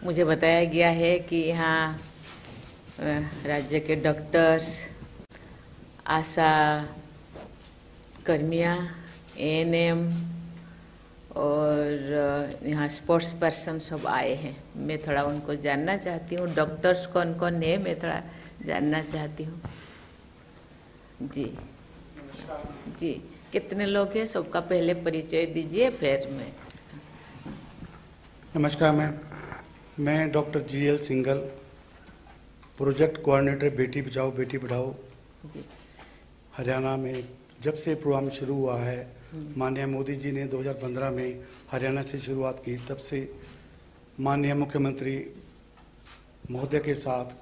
मुझे बताया गया है कि यहाँ राज्य के डॉक्टर्स, आशा कर्मियाँ, एएनएम और यहाँ स्पोर्ट्स पर्सन सब आए हैं। मैं थोड़ा उनको जानना चाहती हूँ, डॉक्टर्स कौन कौन है मैं थोड़ा जानना चाहती हूँ। जी जी, कितने लोग हैं सबका पहले परिचय दीजिए फिर मैं। नमस्कार मैम, मैं doctor GL Singhal, project coordinator Beti Bachao Beti Padhao जी। हरियाणा में। जब से प्रोग्राम शुरू हुआ है, माननीय मोदी जी ने 2015 में हरियाणा से शुरुआत की, तब से माननीय मुख्यमंत्री महोदय के साथ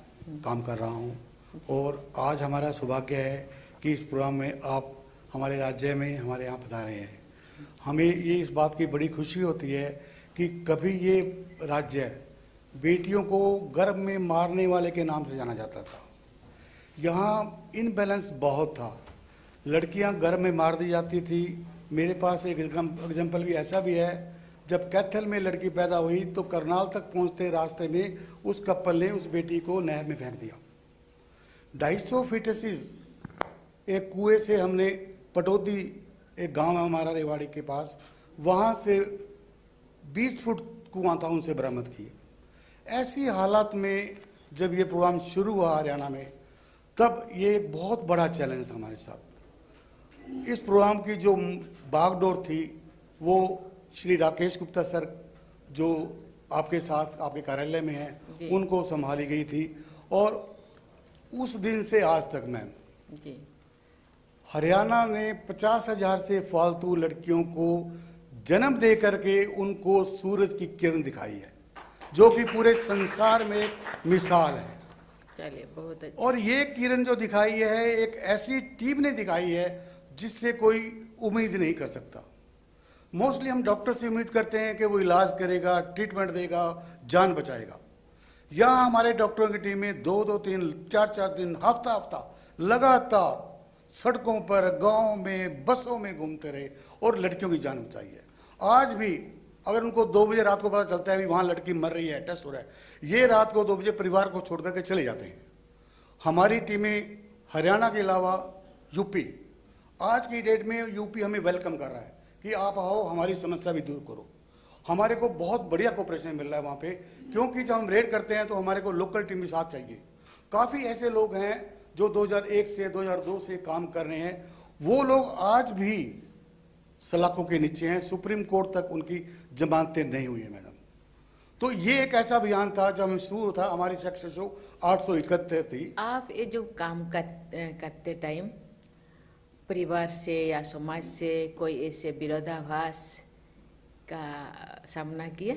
काम कर रहा हूं। और आज हमारा सौभाग्य है कि इस प्रोग्राम में आप हमारे राज्य में हमारे यहाँ पधारे हैं। हमें ये इस बात की बड़ी खुशी होती है कि कभी ये राज्य बेटियों को गर्भ में मारने वाले के नाम से जाना जाता था। यहाँ इनबैलेंस बहुत था, लड़कियां गर्भ में मार दी जाती थी। मेरे पास एक एग्जाम्पल भी ऐसा भी है, जब कैथल में लड़की पैदा हुई तो करनाल तक पहुंचते रास्ते में उस कपल ने उस बेटी को नहर में फेंक दिया। 250 फीटसिस एक कुएं से हमने पटौदी, एक गांव है हमारा रेवाड़ी के पास, वहां से 20 फुट कुआं था, उनसे बरामद किए। ऐसी हालात में जब ये प्रोग्राम शुरू हुआ हरियाणा में, तब ये एक बहुत बड़ा चैलेंज था हमारे साथ। इस प्रोग्राम की जो बागडोर थी वो श्री राकेश गुप्ता सर, जो आपके साथ आपके कार्यालय में हैं, उनको संभाली गई थी। और उस दिन से आज तक मैम जी, हरियाणा ने 50,000 से फालतू लड़कियों को जन्म दे करके उनको सूरज की किरण दिखाई है, जो कि पूरे संसार में एक मिसाल है। चलिए, बहुत अच्छा। और ये किरण जो दिखाई है एक ऐसी टीम ने दिखाई है जिससे कोई उम्मीद नहीं कर सकता। मोस्टली हम डॉक्टर से उम्मीद करते हैं कि वो इलाज करेगा, ट्रीटमेंट देगा, जान बचाएगा। यहाँ हमारे डॉक्टरों की टीम में 2-2, 3, 4 दिन, हफ्ता लगातार सड़कों पर, गांव में, बसों में घूमते रहे और लड़कियों की जान बचाई है। आज भी अगर उनको 2 बजे रात को पता चलता है भी वहां लड़की मर रही है, टेस्ट हो रहा है, ये रात को 2 बजे परिवार को छोड़ करके चले जाते हैं। हमारी टीमें हरियाणा के अलावा यूपी, आज की डेट में यूपी हमें वेलकम कर रहा है कि आप आओ, हमारी समस्या भी दूर करो। हमारे को बहुत बढ़िया कोऑपरेशन मिल रहा है वहाँ पे, क्योंकि जब हम रेड करते हैं तो हमारे को लोकल टीम भी साथ चाहिए। काफ़ी ऐसे लोग हैं जो 2001 से 2002 से काम कर रहे हैं, वो लोग आज भी सलाखों के नीचे हैं। सुप्रीम कोर्ट तक उनकी जमानतें नहीं हुई है मैडम। तो ये एक ऐसा अभियान था जब हम शुरू था, हमारी सक्सेस 871 थी। आप ये जो काम करते टाइम परिवार से या समाज से कोई ऐसे विरोधाभास का सामना किया?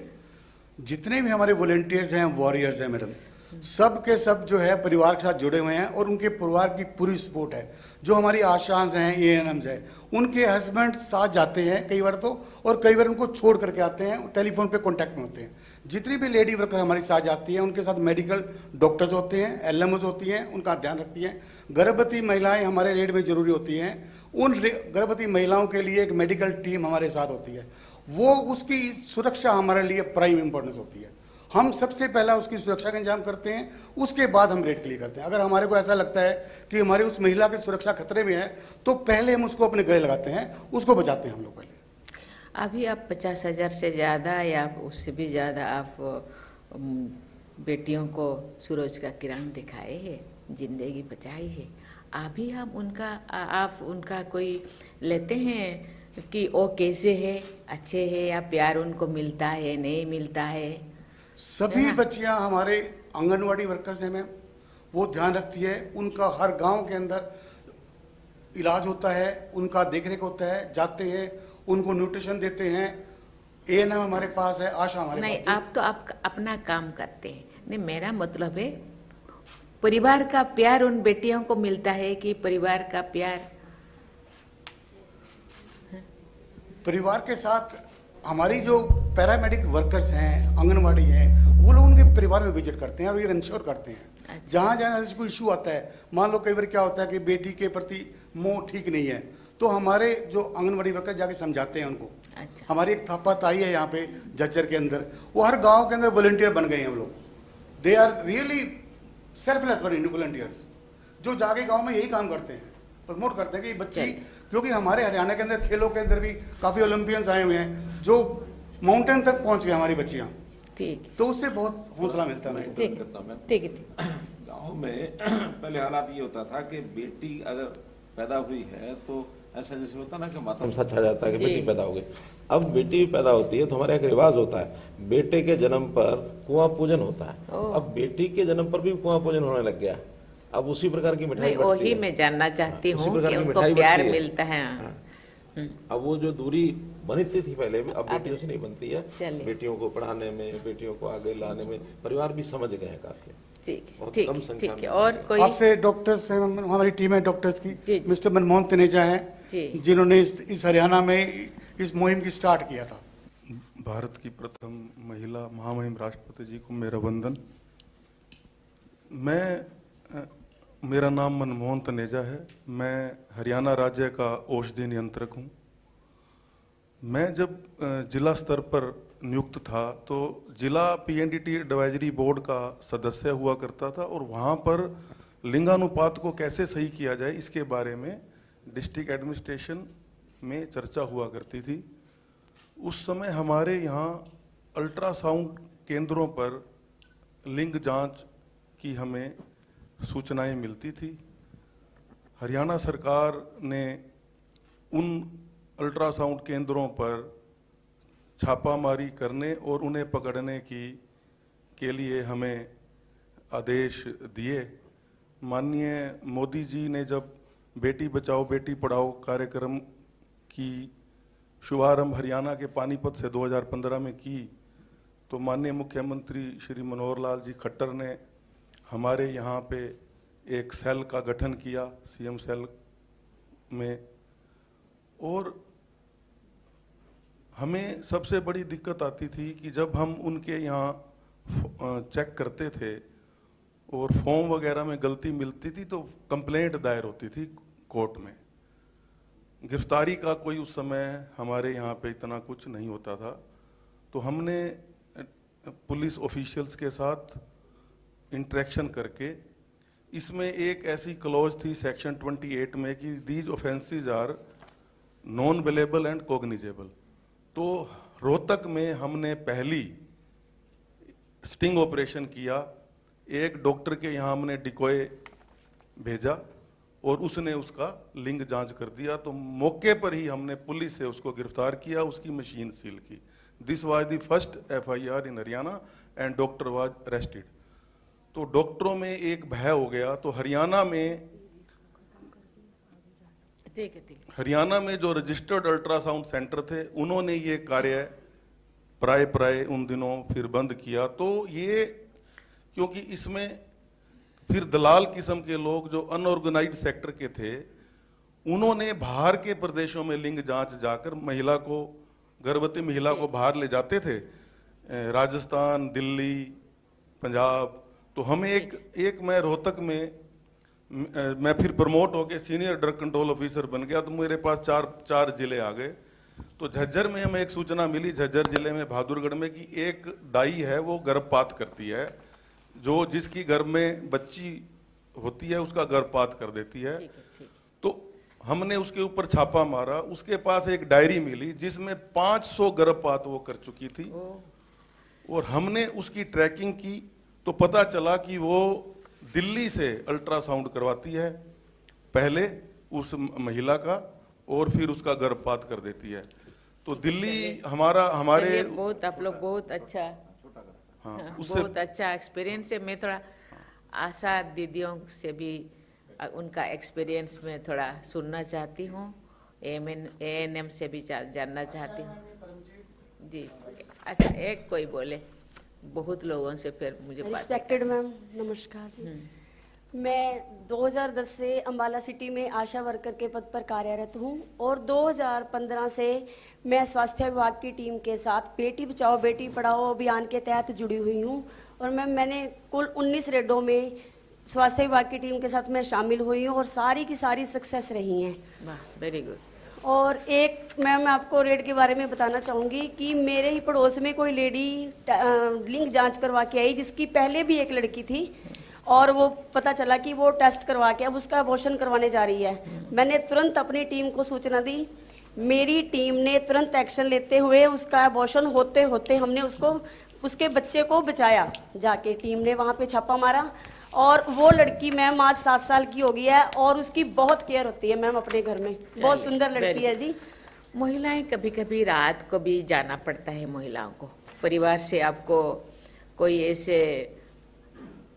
जितने भी हमारे वॉलंटियर्स हैं, वॉरियर्स हैं मैडम, सब के सब जो है परिवार के साथ जुड़े हुए हैं और उनके परिवार की पूरी सपोर्ट है। जो हमारी आशाएं हैं, एएनएम्स हैं, उनके हस्बैंड साथ जाते हैं कई बार तो, और कई बार उनको छोड़ करके आते हैं, टेलीफोन पे कांटेक्ट में होते हैं। जितनी भी लेडी वर्कर हमारे साथ जाती हैं उनके साथ मेडिकल डॉक्टर्स होते हैं, एलएमओज होती हैं, उनका ध्यान रखती हैं। गर्भवती महिलाएं हमारे रेड में जरूरी होती हैं, उन गर्भवती महिलाओं के लिए एक मेडिकल टीम हमारे साथ होती है। वो उसकी सुरक्षा हमारे लिए प्राइम इंपॉर्टेंस होती है। हम सबसे पहला उसकी सुरक्षा का इंतजाम करते हैं, उसके बाद हम रेड के लिए करते हैं। अगर हमारे को ऐसा लगता है कि हमारी उस महिला की सुरक्षा खतरे में है तो पहले हम उसको अपने गले लगाते हैं, उसको बचाते हैं हम लोग पहले। अभी आप 50,000 से ज़्यादा या उससे भी ज़्यादा आप बेटियों को सूरज का किरण दिखाए है, जिंदगी बचाई है। अभी हम आप उनका कोई लेते हैं कि वो कैसे है, अच्छे है या प्यार उनको मिलता है, नहीं मिलता है? सभी बच्चियां हमारे आंगनवाड़ी वर्कर्स हैं मैम, वो ध्यान रखती है। उनका हर गांव के अंदर इलाज होता है, उनका देखरेख होता है, जाते हैं, उनको न्यूट्रिशन देते हैं। एएनएम हमारे पास है, आशा हमारे नहीं, पास। आप तो आप अपना काम करते हैं। नहीं, मेरा मतलब है परिवार का प्यार उन बेटियों को मिलता है कि परिवार का प्यार परिवार के साथ हमारी जो पैरामेडिक वर्कर्स हैं, आंगनवाड़ी हैं, वो लोग उनके परिवार में विजिट करते हैं और ये इंश्योर करते हैं। अच्छा। जहाँ जहाँ ऐसा कोई इशू आता है, मान लो कई बार क्या होता है कि बेटी के प्रति मोह ठीक नहीं है, तो हमारे जो आंगनवाड़ी वर्कर जाके समझाते हैं उनको अच्छा। हमारी एक थापा ताई है यहाँ पे झज्जर के अंदर, वो हर गांव के अंदर वॉलंटियर बन गए हैं हम लोग। They are really selfless volunteers, जो जाके गांव में यही काम करते हैं, प्रमोट करते हैं कि बच्ची, क्योंकि हमारे हरियाणा के अंदर खेलों के अंदर भी काफी ओलंपियंस आए हुए हैं जो माउंटेन तक पहुंच गए हमारी बच्चियां। ठीक, तो उससे बहुत हौसला मिलता है। ठीक ठीक है। गांव में पहले हालात ये होता था कि बेटी अगर पैदा हुई है तो ऐसा जैसे होता ना कि मातम सा छा जाता है कि जी। बेटी पैदा हो गई। अब बेटी पैदा होती है तो हमारे एक रिवाज होता है, बेटे के जन्म पर कुआं पूजन होता है। अब बेटी के जन्म पर भी कुआं पूजन होने लग गया। अब उसी प्रकार की मिठाई नहीं, बंटती वही है। मैं जानना चाहती उसी हूँ प्रकार कि की उनको मिठाई प्यार बनती है। मिलता है। हाँ। अब वो जो दूरी बनती थी पहले भी, अब बेटियों से नहीं बनती है। चलिए। बेटियों को पढ़ाने में, बेटियों को आगे लाने में परिवार भी समझ गए हैं काफी। ठीक है, बहुत ठीक कम है, संख्या ठीक है। में। और कोई? आपसे डॉक्टर्स हैं, हमारी टीम है डॉक्टर्स की, जी, जी। मिस्टर मनमोहन तनेजा हैं, जी। जिन्होंने इस हरियाणा में इस मुहिम की स्टार्ट किया था। भारत की प्रथम महिला महामहिम राष्ट्रपति जी को मेरा वंदन। मेरा नाम मनमोहन तनेजा है। मैं हरियाणा राज्य का औषधि नियंत्रक हूँ। मैं जब जिला स्तर पर नियुक्त था तो जिला पीएनडीटी एडवाइजरी बोर्ड का सदस्य हुआ करता था, और वहाँ पर लिंगानुपात को कैसे सही किया जाए इसके बारे में डिस्ट्रिक्ट एडमिनिस्ट्रेशन में चर्चा हुआ करती थी। उस समय हमारे यहाँ अल्ट्रासाउंड केंद्रों पर लिंग जांच की हमें सूचनाएं मिलती थी। हरियाणा सरकार ने उन अल्ट्रासाउंड केंद्रों पर छापामारी करने और उन्हें पकड़ने के लिए हमें आदेश दिए। माननीय मोदी जी ने जब बेटी बचाओ बेटी पढ़ाओ कार्यक्रम की शुभारंभ हरियाणा के पानीपत से 2015 में की, तो माननीय मुख्यमंत्री श्री मनोहर लाल जी खट्टर ने हमारे यहाँ पे एक सेल का गठन किया, सीएम सेल में। और हमें सबसे बड़ी दिक्कत आती थी कि जब हम उनके यहाँ चेक करते थे और फॉर्म वगैरह में गलती मिलती थी तो कंप्लेंट दायर होती थी कोर्ट में। गिरफ्तारी का कोई उस समय हमारे यहाँ पे इतना कुछ नहीं होता था। तो हमने पुलिस ऑफिशियल्स के साथ इंटरेक्शन करके इसमें एक ऐसी क्लॉज थी सेक्शन 28 में कि these offences are non bailable and cognizable. तो रोहतक में हमने पहली स्टिंग ऑपरेशन किया। एक डॉक्टर के यहाँ हमने डिकॉय भेजा और उसने उसका लिंग जांच कर दिया। तो मौके पर ही हमने पुलिस से उसको गिरफ्तार किया, उसकी मशीन सील की। This was the first FIR in Haryana and doctor was arrested. तो डॉक्टरों में एक भय हो गया। तो हरियाणा में हरियाणा में जो रजिस्टर्ड अल्ट्रासाउंड सेंटर थे उन्होंने ये कार्य प्राय उन दिनों फिर बंद किया। तो ये क्योंकि इसमें फिर दलाल किस्म के लोग जो अनऑर्गेनाइज्ड सेक्टर के थे उन्होंने बाहर के प्रदेशों में लिंग जांच जाकर महिला को, गर्भवती महिला को बाहर ले जाते थे, राजस्थान, दिल्ली, पंजाब। तो हमें एक मैं रोहतक में मैं फिर प्रमोट होके सीनियर ड्रग कंट्रोल ऑफिसर बन गया। तो मेरे पास चार जिले आ गए। तो झज्जर में हमें एक सूचना मिली, झज्जर जिले में बहादुरगढ़ में, कि एक दाई है वो गर्भपात करती है, जो जिसकी गर्भ में बच्ची होती है उसका गर्भपात कर देती है। तो हमने उसके ऊपर छापा मारा। उसके पास एक डायरी मिली जिसमें 500 गर्भपात वो कर चुकी थी। और हमने उसकी ट्रैकिंग की तो पता चला कि वो दिल्ली से अल्ट्रासाउंड करवाती है पहले उस महिला का और फिर उसका गर्भपात कर देती है। तो दिल्ली हमारे बहुत, आप लोग बहुत अच्छा, हाँ, बहुत अच्छा एक्सपीरियंस है। मैं थोड़ा आशा दीदियों से भी उनका एक्सपीरियंस में थोड़ा सुनना चाहती हूँ, ANM से भी जानना चाहती हूँ। जी अच्छा, एक कोई बोले, बहुत लोगों से फिर मुझे रिस्पेक्टेड मैम, नमस्कार जी। मैं 2010 से अंबाला सिटी में आशा वर्कर के पद पर कार्यरत हूँ और 2015 से मैं स्वास्थ्य विभाग की टीम के साथ बेटी बचाओ बेटी पढ़ाओ अभियान के तहत जुड़ी हुई हूँ। और मैंने कुल 19 रेडों में स्वास्थ्य विभाग की टीम के साथ मैं शामिल हुई हूँ और सारी की सारी सक्सेस रही हैं। वाह, वेरी गुड। और एक मैम आपको रेड के बारे में बताना चाहूँगी कि मेरे ही पड़ोस में कोई लेडी लिंग जांच करवा के आई, जिसकी पहले भी एक लड़की थी और वो पता चला कि वो टेस्ट करवा के अब उसका अबॉर्शन करवाने जा रही है। मैंने तुरंत अपनी टीम को सूचना दी, मेरी टीम ने तुरंत एक्शन लेते हुए उसका अबॉर्शन होते होते हमने उसके बच्चे को बचाया। जाके टीम ने वहाँ पे छापा मारा और वो लड़की मैम आज 7 साल की हो गई है और उसकी बहुत केयर होती है मैम अपने घर में। बहुत सुंदर लड़की है जी। महिलाएं कभी कभी रात को भी जाना पड़ता है महिलाओं को, परिवार से आपको कोई ऐसे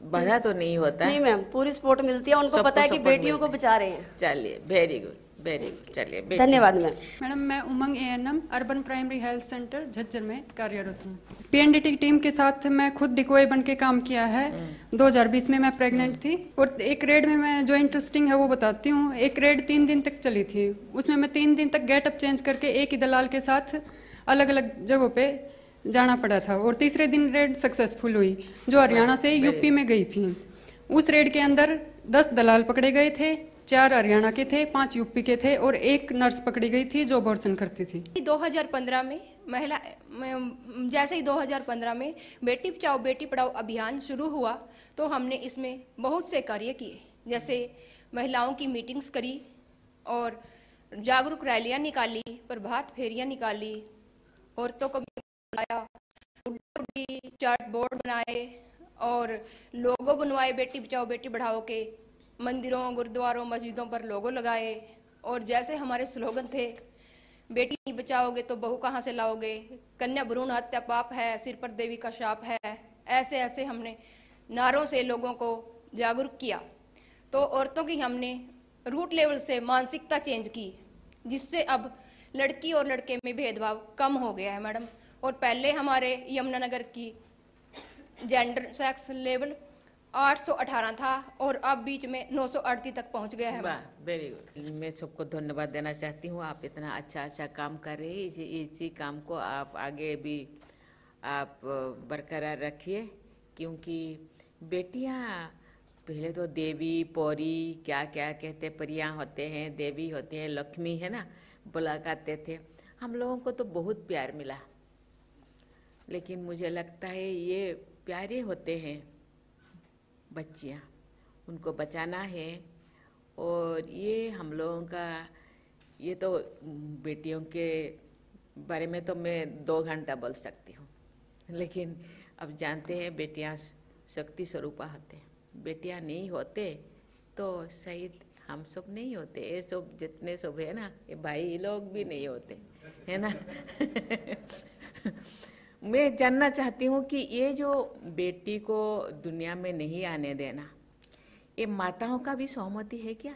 बाधा तो नहीं होता? नहीं मैम, पूरी सपोर्ट मिलती है, उनको पता है कि बेटियों को बचा रहे हैं। चलिए वेरी गुड, वेरी गुड। चलिए धन्यवाद मैम। मैडम मैं Umang ANM urban primary health centre Jhajjar में कार्यरत हूँ। पीएनडीटी टीम के साथ मैं खुद डिकोय बन के काम किया है। 2020 में मैं प्रेग्नेंट थी और एक रेड में मैं जो इंटरेस्टिंग है वो बताती हूँ। एक रेड 3 दिन तक चली थी, उसमें मैं 3 दिन तक गेटअप चेंज करके एक ही दलाल के साथ अलग अलग जगहों पे जाना पड़ा था और तीसरे दिन रेड सक्सेसफुल हुई, जो हरियाणा से यूपी में गई थी। उस रेड के अंदर 10 दलाल पकड़े गए थे, 4 हरियाणा के थे, 5 यूपी के थे और 1 नर्स पकड़ी गई थी जो अबॉर्शन करती थी। 2015 में जैसे ही 2015 में बेटी बचाओ बेटी पढ़ाओ अभियान शुरू हुआ तो हमने इसमें बहुत से कार्य किए, जैसे महिलाओं की मीटिंग्स करी और जागरूक रैलियां निकाली, प्रभात फेरियां निकाली, औरतों को बुलाया, चार्ट बोर्ड बनाए और लोगो बनवाए बेटी बचाओ बेटी पढ़ाओ के, मंदिरों गुरुद्वारों मस्जिदों पर लोगो लगाए। और जैसे हमारे स्लोगन थे, बेटी नहीं बचाओगे तो बहू कहाँ से लाओगे, कन्या भ्रूण हत्या पाप है, सिर पर देवी का शाप है, ऐसे ऐसे हमने नारों से लोगों को जागरूक किया। तो औरतों की हमने रूट लेवल से मानसिकता चेंज की, जिससे अब लड़की और लड़के में भेदभाव कम हो गया है मैडम। और पहले हमारे यमुनानगर की जेंडर सेक्स लेवल 818 था और अब बीच में 938 तक पहुंच गया है। वाह, वेरी गुड। मैं सबको धन्यवाद देना चाहती हूँ, आप इतना अच्छा काम कर रहे हैं। इसी काम को आप आगे भी आप बरकरार रखिए, क्योंकि बेटियाँ पहले तो देवी पौरी क्या क्या कहते, परियाँ होते हैं, देवी होते हैं, लक्ष्मी है ना, बुला करते थे। हम लोगों को तो बहुत प्यार मिला, लेकिन मुझे लगता है ये प्यारे होते हैं बच्चियाँ, उनको बचाना है। और ये हम लोगों का, ये तो बेटियों के बारे में तो मैं 2 घंटा बोल सकती हूँ, लेकिन अब जानते हैं बेटियाँ शक्ति स्वरूपा होते हैं। बेटियाँ नहीं होते तो शायद हम सब नहीं होते, ये सब जितने सब है ना, ये भाई लोग भी नहीं होते, है ना। मैं जानना चाहती हूँ कि ये जो बेटी को दुनिया में नहीं आने देना, ये माताओं का भी सहमति है क्या?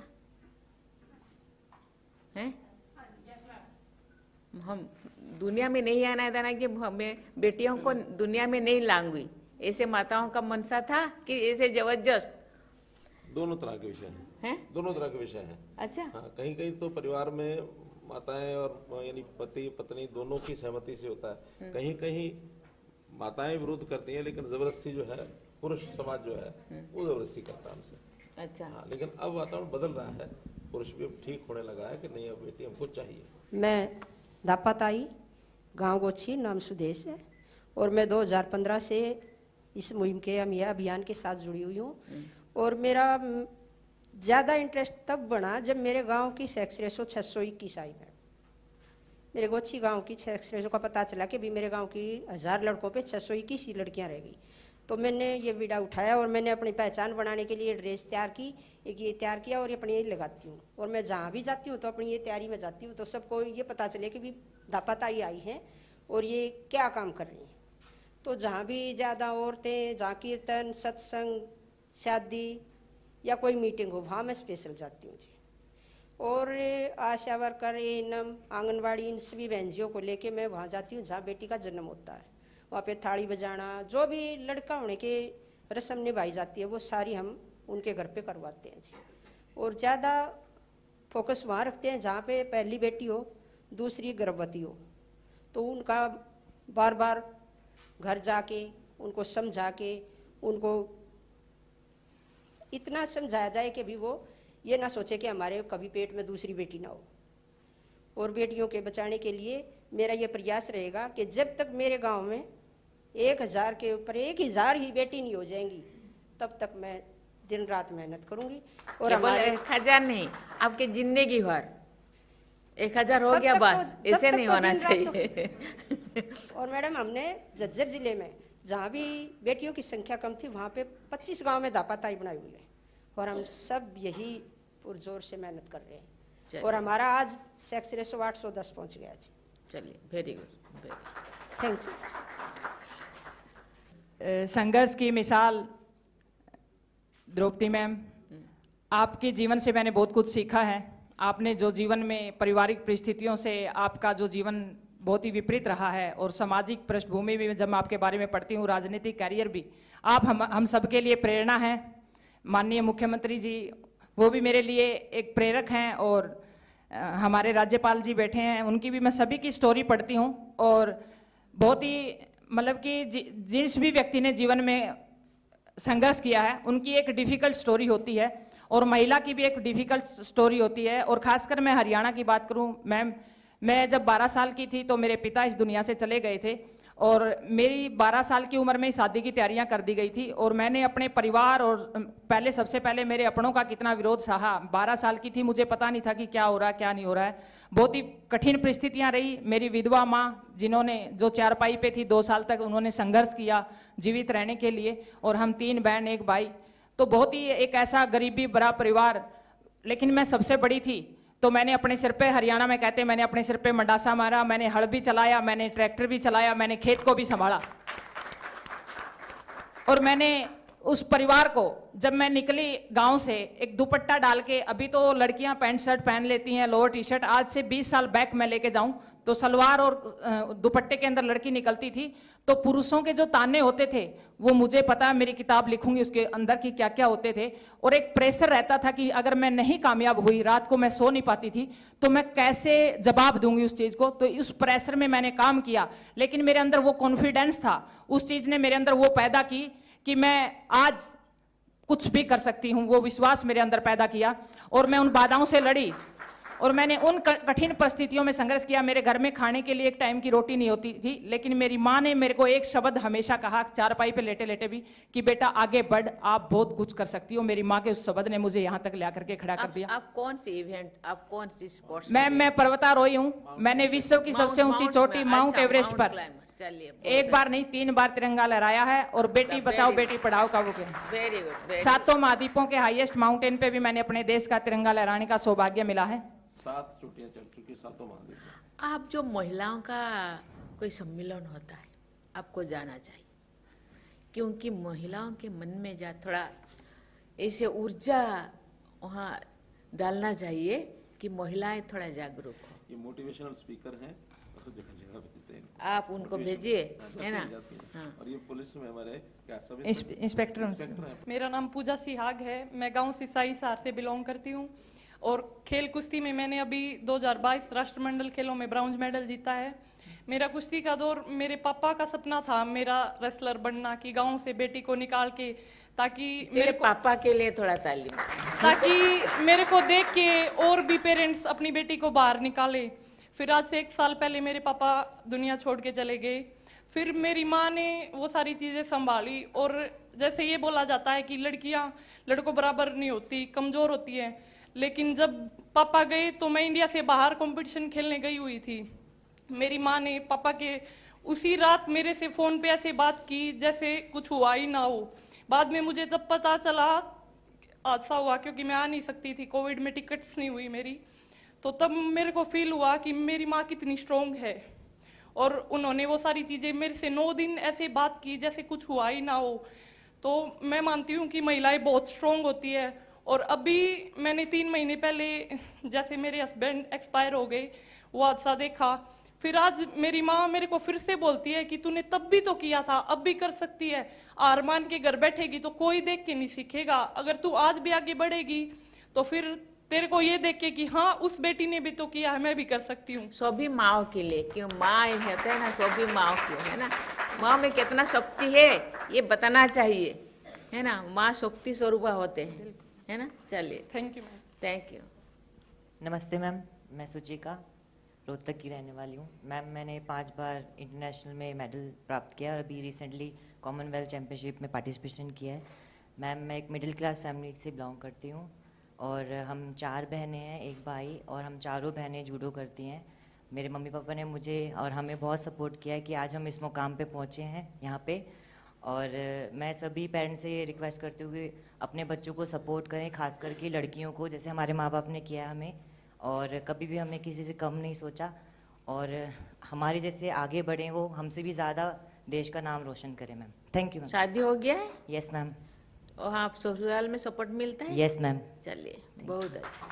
है हम दुनिया में नहीं आने देना कि हमें बेटियों को दुनिया में नहीं लाऊंगी, ऐसे माताओं का मनसा था कि ऐसे जबरदस्त? दोनों तरह के विषय हैं, दोनों तरह के विषय हैं। अच्छा। हाँ, कहीं कहीं तो परिवार में माताएं और यानी पति पत्नी दोनों की सहमति से होता है, कहीं कहीं माताएं विरोध करती हैं, लेकिन जबरदस्ती जो है पुरुष समाज जो है वो जबरदस्ती करता है हमसे। अच्छा। हाँ, लेकिन अब वातावरण बदल रहा है, पुरुष भी अब ठीक होने लगा है कि नहीं अब बेटी हमको चाहिए। मैं दापाताई, गांव गोची, नाम सुदेश है और मैं 2015 से इस मुहिम के अभियान के साथ जुड़ी हुई हूँ। और मेरा ज़्यादा इंटरेस्ट तब बना जब मेरे गांव की सेक्स रेशो 621 आई है। मेरे गोची गांव की सेक्स रेशो का पता चला कि भी मेरे गांव की 1000 लड़कों पे 621 ही लड़कियां रह गई। तो मैंने ये वीडियो उठाया और मैंने अपनी पहचान बनाने के लिए ड्रेस तैयार की, एक ये तैयार किया और ये अपनी ये लगाती हूँ। और मैं जहाँ भी जाती हूँ तो अपनी ये तैयारी में जाती हूँ तो सबको ये पता चले कि भी दापाताई आई हैं और ये क्या काम कर रही हैं। तो जहाँ भी ज़्यादा औरतें, जहाँ कीर्तन, सत्संग, शादी या कोई मीटिंग हो, वहाँ मैं स्पेशल जाती हूँ जी। और आशा वर्कर, एएनएम, आंगनबाड़ी, इन सभी बहनजियों को लेके मैं वहाँ जाती हूँ जहाँ बेटी का जन्म होता है। वहाँ पे थाली बजाना, जो भी लड़का होने के रस्म निभाई जाती है वो सारी हम उनके घर पे करवाते हैं जी। और ज़्यादा फोकस वहाँ रखते हैं जहाँ पे पहली बेटी हो, दूसरी गर्भवती हो, तो उनका बार बार घर जाके उनको समझा के उनको इतना समझाया जाए कि भी वो ये ना सोचे कि हमारे कभी पेट में दूसरी बेटी ना हो। और बेटियों के बचाने के लिए मेरा ये प्रयास रहेगा कि जब तक मेरे गांव में 1000 के ऊपर 1000 ही बेटी नहीं हो जाएंगी तब तक मैं दिन रात मेहनत करूंगी। और केवल हमारे 1000 नहीं, आपकी जिंदगी भर 1000 हो गया बस, ऐसे नहीं होना चाहिए। और मैडम हमने झज्जर जिले में जहाँ भी बेटियों की संख्या कम थी वहाँ पे 25 गांव में दापाताई बनाई हुई है और हम सब यही पुरजोर से मेहनत कर रहे हैं और हमारा आज सेक्स रेशो 810 पहुँच गया जी। चलिए, वेरी गुड, थैंक यू। संघर्ष की मिसाल द्रौपदी मैम, आपके जीवन से मैंने बहुत कुछ सीखा है। आपने जो जीवन में पारिवारिक परिस्थितियों से आपका जो जीवन बहुत ही विपरीत रहा है और सामाजिक पृष्ठभूमि भी जब मैं आपके बारे में पढ़ती हूँ, राजनीतिक कैरियर भी, आप हम सबके लिए प्रेरणा हैं। माननीय मुख्यमंत्री जी वो भी मेरे लिए एक प्रेरक हैं और हमारे राज्यपाल जी बैठे हैं, उनकी भी मैं सभी की स्टोरी पढ़ती हूँ और बहुत ही मतलब कि जिस भी व्यक्ति ने जीवन में संघर्ष किया है उनकी एक डिफिकल्ट स्टोरी होती है और महिला की भी एक डिफिकल्ट स्टोरी होती है। और खासकर मैं हरियाणा की बात करूं मैम, मैं जब 12 साल की थी तो मेरे पिता इस दुनिया से चले गए थे और मेरी 12 साल की उम्र में शादी की तैयारियां कर दी गई थी और मैंने अपने परिवार और सबसे पहले मेरे अपनों का कितना विरोध सहा। 12 साल की थी, मुझे पता नहीं था कि क्या हो रहा है क्या नहीं हो रहा है। बहुत ही कठिन परिस्थितियां रही। मेरी विधवा माँ जिन्होंने जो चारपाई पे थी 2 साल तक, उन्होंने संघर्ष किया जीवित रहने के लिए और हम 3 बहन 1 भाई, तो बहुत ही एक ऐसा गरीबी भरा परिवार। लेकिन मैं सबसे बड़ी थी तो मैंने अपने सिर पे, हरियाणा में कहते हैं, मैंने अपने सिर पे मंडासा मारा, मैंने हल भी चलाया, मैंने ट्रैक्टर भी चलाया, मैंने खेत को भी संभाला। और मैंने उस परिवार को, जब मैं निकली गांव से एक दुपट्टा डाल के, अभी तो लड़कियां पैंट शर्ट पहन लेती हैं, लोअर टी शर्ट, आज से 20 साल बैक मैं लेके जाऊं तो सलवार और दुपट्टे के अंदर लड़की निकलती थी तो पुरुषों के जो ताने होते थे वो मुझे पता है, मेरी किताब लिखूंगी उसके अंदर की क्या क्या होते थे। और एक प्रेशर रहता था कि अगर मैं नहीं कामयाब हुई, रात को मैं सो नहीं पाती थी, तो मैं कैसे जवाब दूंगी उस चीज को। तो उस प्रेशर में मैंने काम किया, लेकिन मेरे अंदर वो कॉन्फिडेंस था, उस चीज ने मेरे अंदर वो पैदा की कि मैं आज कुछ भी कर सकती हूँ। वो विश्वास मेरे अंदर पैदा किया और मैं उन बाधाओं से लड़ी और मैंने उन कठिन परिस्थितियों में संघर्ष किया। मेरे घर में खाने के लिए एक टाइम की रोटी नहीं होती थी, लेकिन मेरी माँ ने मेरे को एक शब्द हमेशा कहा, चारपाई पे लेटे लेटे भी, कि बेटा आगे बढ़, आप बहुत कुछ कर सकती हो। मेरी माँ के उस शब्द ने मुझे यहाँ तक ला करके खड़ा कर दिया। आप कौन सी इवेंट, आप कौन सी स्पोर्ट्स? मैं पर्वतारोही हूँ। मैंने विश्व की सबसे ऊंची चोटी माउंट एवरेस्ट पर एक बार नहीं 3 बार तिरंगा लहराया है और बेटी बचाओ बेटी पढ़ाओ का वो वेरी गुड। 7 महाद्वीपों के हाईएस्ट माउंटेन पे भी मैंने अपने देश का तिरंगा लहराने का सौभाग्य मिला है। 7 चोटियां चढ़ चुकी, 7 महाद्वीप। आप जो महिलाओं का कोई सम्मेलन होता है आपको जाना चाहिए, क्योंकि महिलाओं के मन में जा थोड़ा ऐसे ऊर्जा वहाँ डालना चाहिए कि महिलाएं थोड़ा जागरूक हो। ये मोटिवेशनल स्पीकर हैं, जगह जगह भेजते हैं, आप उनको भेजिए, है ना। हाँ। और ये पुलिस में हमारे क्या सब इंस्पेक्टर। मेरा नाम पूजा सिहाग है, मैं गांव सिसाई सार से बिलोंग करती हूँ और खेल कुश्ती में मैंने अभी 2022 राष्ट्रमंडल खेलों में ब्रॉन्ज मेडल जीता है। मेरा कुश्ती का दौर, मेरे पापा का सपना था मेरा रेसलर बनना, कि गांव से बेटी को निकाल के, ताकि मेरे पापा के लिए थोड़ा तालीम, ताकि मेरे को देख के और भी पेरेंट्स अपनी बेटी को बाहर निकाले। फिर आज से 1 साल पहले मेरे पापा दुनिया छोड़ के चले गए। फिर मेरी माँ ने वो सारी चीज़ें संभाली और जैसे ये बोला जाता है कि लड़कियाँ लड़कों बराबर नहीं होती, कमज़ोर होती है, लेकिन जब पापा गए तो मैं इंडिया से बाहर कंपटीशन खेलने गई हुई थी। मेरी माँ ने पापा के उसी रात मेरे से फ़ोन पे ऐसे बात की जैसे कुछ हुआ ही ना हो। बाद में मुझे तब पता चला हादसा हुआ, क्योंकि मैं आ नहीं सकती थी, कोविड में टिकट्स नहीं हुई मेरी, तो तब मेरे को फील हुआ कि मेरी माँ कितनी स्ट्रोंग है। और उन्होंने वो सारी चीज़ें मेरे से 9 दिन ऐसे बात की जैसे कुछ हुआ ही ना हो। तो मैं मानती हूँ कि महिलाएं बहुत स्ट्रोंग होती है। और अभी मैंने 3 महीने पहले, जैसे मेरे हस्बैंड एक्सपायर हो गए, वो हादसा देखा। फिर आज मेरी माँ मेरे को फिर से बोलती है कि तूने तब भी तो किया था, अब भी कर सकती है। हार मान के घर बैठेगी तो कोई देख के नहीं सीखेगा, अगर तू आज भी आगे बढ़ेगी तो फिर तेरे को ये देख के कि हाँ उस बेटी ने भी तो किया है, मैं भी कर सकती हूँ। सभी माओ के लिए, क्यों माँ होते हैं ना, सभी माओ के, है ना। माँ में कितना शक्ति है ये बताना चाहिए, है ना। माँ शक्ति स्वरूपा होते हैं, है ना। चलिए, thank you ma'am. Thank you. नमस्ते मैम, मैं सुचिका। रोहतक की रहने वाली हूँ। मैम मैंने 5 बार इंटरनेशनल में मेडल प्राप्त किया और अभी रिसेंटली कॉमनवेल्थ चैम्पियनशिप में पार्टिसिपेशन किया है। मैम मैं एक मिडिल क्लास फैमिली से बिलोंग करती हूँ और हम 4 बहनें हैं, एक भाई, और हम चारों बहनें जूडो करती हैं। मेरे मम्मी पापा ने मुझे और हमें बहुत सपोर्ट किया है कि आज हम इस मुकाम पे पहुँचे हैं यहाँ पे। और मैं सभी पेरेंट्स से ये रिक्वेस्ट करते हुए अपने बच्चों को सपोर्ट करें, खास करके लड़कियों को, जैसे हमारे माँ बाप ने किया हमें, और कभी भी हमने किसी से कम नहीं सोचा और हमारे जैसे आगे बढ़ें, वो हमसे भी ज़्यादा देश का नाम रोशन करें। Ma'am thank you ma'am. शादी हो गया है? Yes ma'am. और आप ससुराल में सपोर्ट मिलता है? Yes ma'am. चलिए बहुत अच्छा।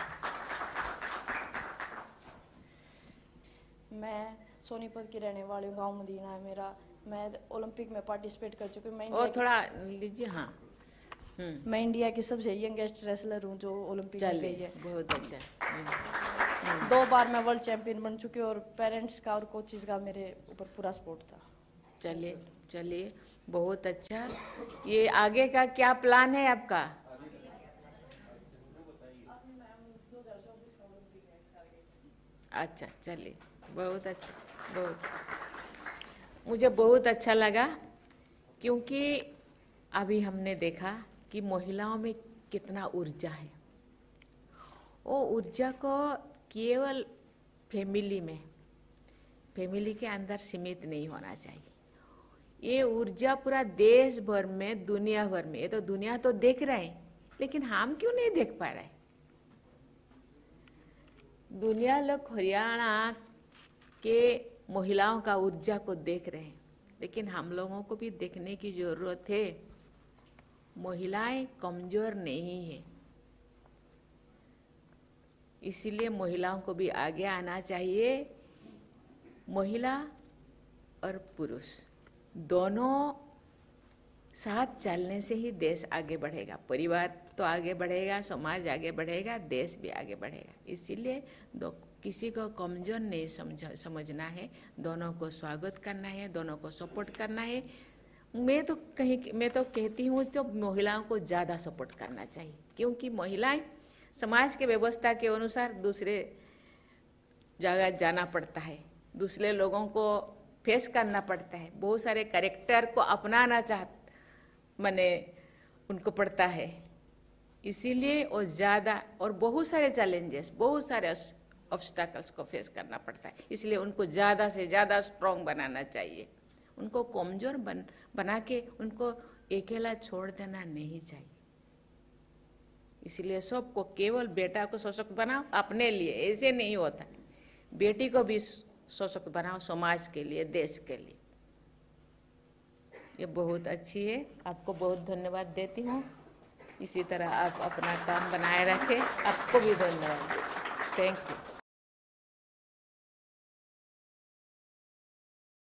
मैं सोनीपत की रहने वाली हूँ, गांव मदीना है मेरा। मैं ओलंपिक में पार्टिसिपेट कर चुकी हूँ। और थोड़ा लीजिए। हाँ। मैं इंडिया की सबसे यंगेस्ट रेसलर हूँ जो ओलंपिक में गई है। बहुत अच्छा। 2 बार मैं वर्ल्ड चैंपियन बन चुकी हूँ और पेरेंट्स का और कोचेस का मेरे ऊपर पूरा सपोर्ट था। चलिए चलिए बहुत अच्छा। ये आगे का क्या प्लान है आपका? अच्छा चलिए बहुत अच्छा। बहुत मुझे बहुत अच्छा लगा, क्योंकि अभी हमने देखा कि महिलाओं में कितना ऊर्जा है। वो ऊर्जा को केवल फैमिली के अंदर सीमित नहीं होना चाहिए। ये ऊर्जा पूरा देश भर में, दुनिया भर में, ये तो दुनिया तो देख रहे हैं, लेकिन हम क्यों नहीं देख पा रहे? दुनिया लोग हरियाणा के महिलाओं का ऊर्जा को देख रहे हैं, लेकिन हम लोगों को भी देखने की जरूरत है। महिलाएं कमजोर नहीं है, इसीलिए महिलाओं को भी आगे आना चाहिए। महिला और पुरुष दोनों साथ चलने से ही देश आगे बढ़ेगा। परिवार तो आगे बढ़ेगा, समाज आगे बढ़ेगा, देश भी आगे बढ़ेगा। इसीलिए किसी को कमजोर नहीं समझना है, दोनों को स्वागत करना है, दोनों को सपोर्ट करना है। मैं तो कहती हूँ तो महिलाओं को ज़्यादा सपोर्ट करना चाहिए, क्योंकि महिलाएं समाज के व्यवस्था के अनुसार दूसरे जगह जाना पड़ता है, दूसरे लोगों को फेस करना पड़ता है, बहुत सारे कैरेक्टर को अपनाना मैंने उनको पड़ता है। इसीलिए वो ज़्यादा और बहुत सारे चैलेंजेस, बहुत सारे ऑब्स्टैकल्स को फेस करना पड़ता है। इसलिए उनको ज़्यादा से ज़्यादा स्ट्रॉन्ग बनाना चाहिए। उनको कमज़ोर बना के उनको अकेला छोड़ देना नहीं चाहिए। इसलिए सबको केवल बेटा को सशक्त बनाओ अपने लिए, ऐसे नहीं होता। बेटी को भी सशक्त बनाओ समाज के लिए, देश के लिए। ये बहुत अच्छी है। आपको बहुत धन्यवाद देती हूँ। इसी तरह आप अपना काम बनाए रखें। आपको भी धन्यवाद। Thank you.